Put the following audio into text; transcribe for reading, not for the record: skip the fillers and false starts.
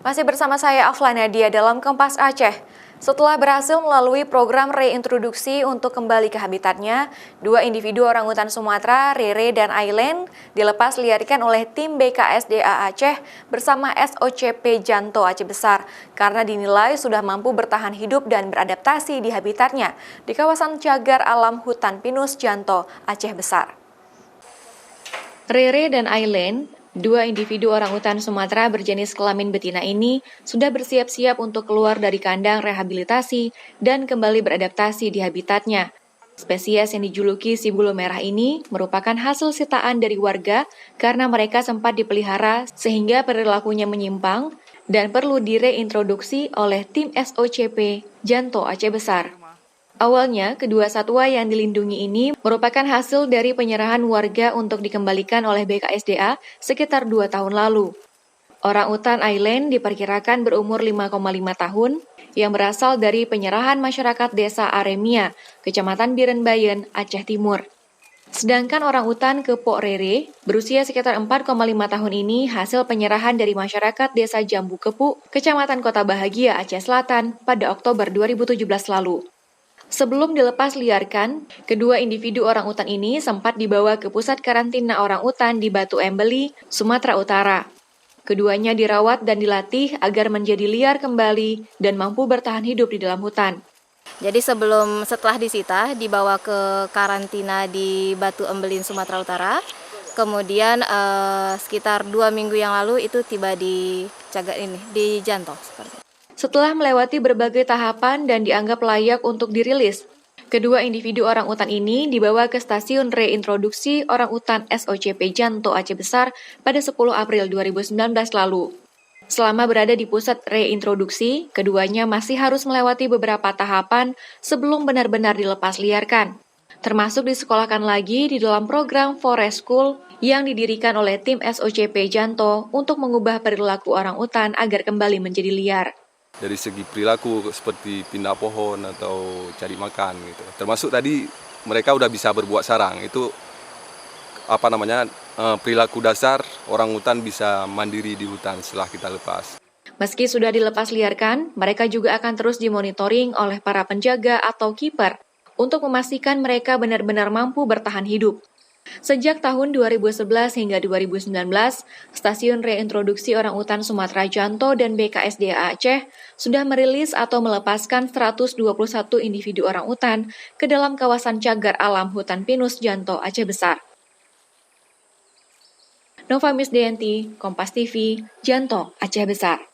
Masih bersama saya Afla Nadia dalam Kompas Aceh. Setelah berhasil melalui program reintroduksi untuk kembali ke habitatnya, dua individu orangutan Sumatera, Rere dan Ailen, dilepas liarkan oleh tim BKSDA Aceh bersama SOCP Janto Aceh Besar karena dinilai sudah mampu bertahan hidup dan beradaptasi di habitatnya di kawasan cagar alam hutan pinus Janto Aceh Besar. Rere dan Ailen, dua individu orangutan Sumatera berjenis kelamin betina ini sudah bersiap-siap untuk keluar dari kandang rehabilitasi dan kembali beradaptasi di habitatnya. Spesies yang dijuluki si bulu merah ini merupakan hasil sitaan dari warga karena mereka sempat dipelihara sehingga perilakunya menyimpang dan perlu direintroduksi oleh tim SOCP Janto Aceh Besar. Awalnya, kedua satwa yang dilindungi ini merupakan hasil dari penyerahan warga untuk dikembalikan oleh BKSDA sekitar 2 tahun lalu. Orangutan Ailen diperkirakan berumur 5,5 tahun yang berasal dari penyerahan masyarakat desa Aremia, Kecamatan Birenbayen, Aceh Timur. Sedangkan orangutan Kepok Rere berusia sekitar 4,5 tahun ini hasil penyerahan dari masyarakat desa Jambu Kepuk, Kecamatan Kota Bahagia, Aceh Selatan pada Oktober 2017 lalu. Sebelum dilepas liarkan, kedua individu orangutan ini sempat dibawa ke pusat karantina orangutan di Batu Embeli, Sumatera Utara. Keduanya dirawat dan dilatih agar menjadi liar kembali dan mampu bertahan hidup di dalam hutan. Jadi setelah disita, dibawa ke karantina di Batu Embelin, Sumatera Utara. Kemudian sekitar 2 minggu yang lalu itu tiba di di Janto. Setelah melewati berbagai tahapan dan dianggap layak untuk dirilis, kedua individu orangutan ini dibawa ke stasiun reintroduksi orangutan SOCP Janto Aceh Besar pada 10 April 2019 lalu. Selama berada di pusat reintroduksi, keduanya masih harus melewati beberapa tahapan sebelum benar-benar dilepas liarkan, termasuk disekolahkan lagi di dalam program Forest School yang didirikan oleh tim SOCP Janto untuk mengubah perilaku orangutan agar kembali menjadi liar. Dari segi perilaku seperti pindah pohon atau cari makan gitu. Termasuk tadi mereka udah bisa berbuat sarang. Itu perilaku dasar orangutan bisa mandiri di hutan setelah kita lepas. Meski sudah dilepas liarkan, mereka juga akan terus dimonitoring oleh para penjaga atau kiper untuk memastikan mereka benar-benar mampu bertahan hidup. Sejak tahun 2011 hingga 2019, Stasiun Reintroduksi Orangutan Sumatera Janto dan BKSDA Aceh sudah merilis atau melepaskan 121 individu orangutan ke dalam kawasan cagar alam hutan pinus Janto Aceh Besar. Nova Misdayanti, Kompas TV, Janto Aceh Besar.